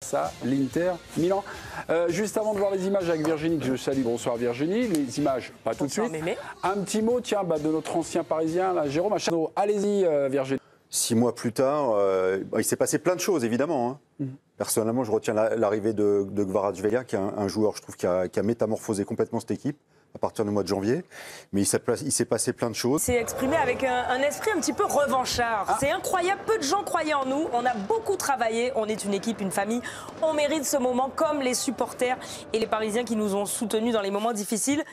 Ça, l'Inter Milan. Juste avant de voir les images avec Virginie, que je salue. Bonsoir Virginie. Les images, pas tout de suite. Mémé. Un petit mot, tiens, de notre ancien Parisien, là, Jérôme Achano. Allez-y, Virginie. 6 mois plus tard, il s'est passé plein de choses, évidemment. Personnellement, je retiens l'arrivée de Kvaratskhelia, qui est un joueur, je trouve, qui a métamorphosé complètement cette équipe à partir du mois de janvier. Mais il s'est passé plein de choses. C'est exprimé avec un esprit un petit peu revanchard. C'est incroyable, peu de gens croyaient en nous. On a beaucoup travaillé, on est une équipe, une famille. On mérite ce moment comme les supporters et les Parisiens qui nous ont soutenus dans les moments difficiles.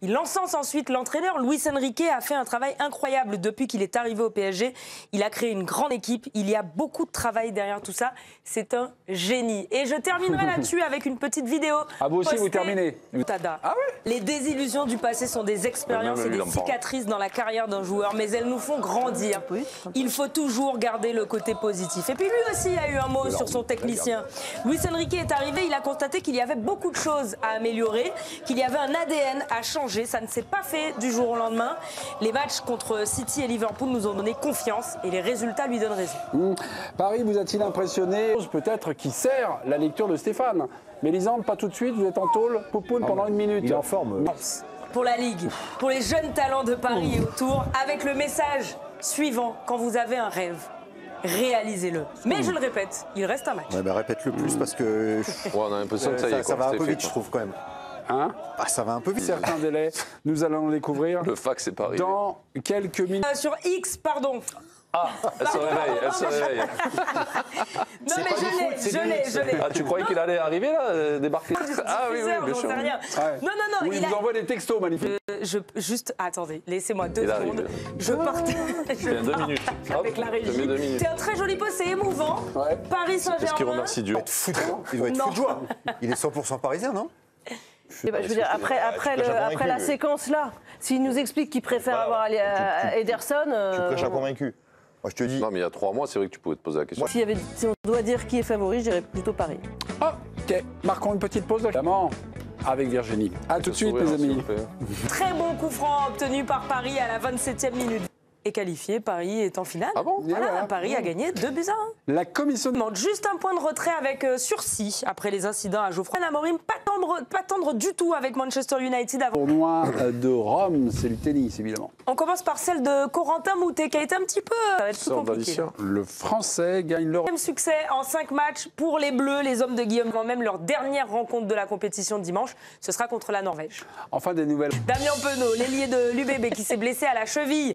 Il encense ensuite l'entraîneur. Luis Enrique a fait un travail incroyable depuis qu'il est arrivé au PSG. Il a créé une grande équipe. Il y a beaucoup de travail derrière tout ça. C'est un génie. Et je terminerai là-dessus avec une petite vidéo. Ah, vous aussi, vous terminez. Tada. Ah ouais? Les désillusions du passé sont des expériences et des cicatrices dans la carrière d'un joueur, mais elles nous font grandir. Il faut toujours garder le côté positif. Et puis lui aussi a eu un mot sur son technicien. Luis Enrique est arrivé, il a constaté qu'il y avait beaucoup de choses à améliorer, qu'il y avait un ADN à changer. Ça ne s'est pas fait du jour au lendemain. Les matchs contre City et Liverpool nous ont donné confiance et les résultats lui donnent raison. Paris vous a-t-il impressionné? Peut-être qui sert la lecture de Stéphane. Mélisande, pas tout de suite, vous êtes en tôle. Poupoune pendant 1 minute. Il est en forme. Pour la Ligue, pour les jeunes talents de Paris et autour, avec le message suivant: quand vous avez un rêve, réalisez-le. Mais je le répète, il reste un match. Ouais, répète-le plus parce que on a l'impression que ça y est. Ça va un peu vite, je trouve, quand même. Hein? Ça va un peu vite. Certains délais, nous allons le découvrir Le fax, c'est pas arrivé. dans quelques minutes. Sur X, pardon. Ah, elle se réveille, elle se réveille. Non mais je l'ai. Ah, tu croyais qu'il allait arriver là, débarquer? Ah oui, oui, bien sûr. Rien. Ouais. Non, Oui, il vous envoie des textos magnifiques. Juste, attendez, laissez-moi 2 Il arrive. secondes. Je partage. Il y a 2 minutes. Avec la régie. 2 minutes. C'est un très joli post, c'est émouvant. Ouais. Paris Est-ce qu'il Saint-Germain. remercie Dieu? Il doit être Non. fou de joie. Il est 100% parisien, non? Je veux dire, après la séquence là, s'il nous explique qu'il préfère avoir Ederson. Je suis prêche à convaincu. Moi, je te dis. Non, mais il y a 3 mois, c'est vrai que tu pouvais te poser la question. Si on doit dire qui est favori, je dirais plutôt Paris. Ok, marquons une petite pause, évidemment, avec Virginie. A tout de suite, Sourire, mes s'il amis. vous plaît. Très bon coup franc obtenu par Paris à la 27e minute. Et qualifié, Paris est en finale. Ah bon? Voilà, Voilà. Paris a gagné 2-1. La commission de... Demande juste un point de retrait avec sursis après les incidents à Geoffroy Amorim. Pas tendre du tout avec Manchester United avant. tournoi de Rome, c'est du tennis, évidemment. On commence par celle de Corentin Moutet qui a été un petit peu... Ça va être plus Sorte compliqué. d'addition. Le Français gagne l'Europe. Deuxième succès en 5 matchs pour les Bleus. Les hommes de Guillaume vont même leur dernière rencontre de la compétition de dimanche. Ce sera contre la Norvège. Enfin, des nouvelles. Damien Penaud, l'ailier de l'UBB qui s'est blessé à la cheville.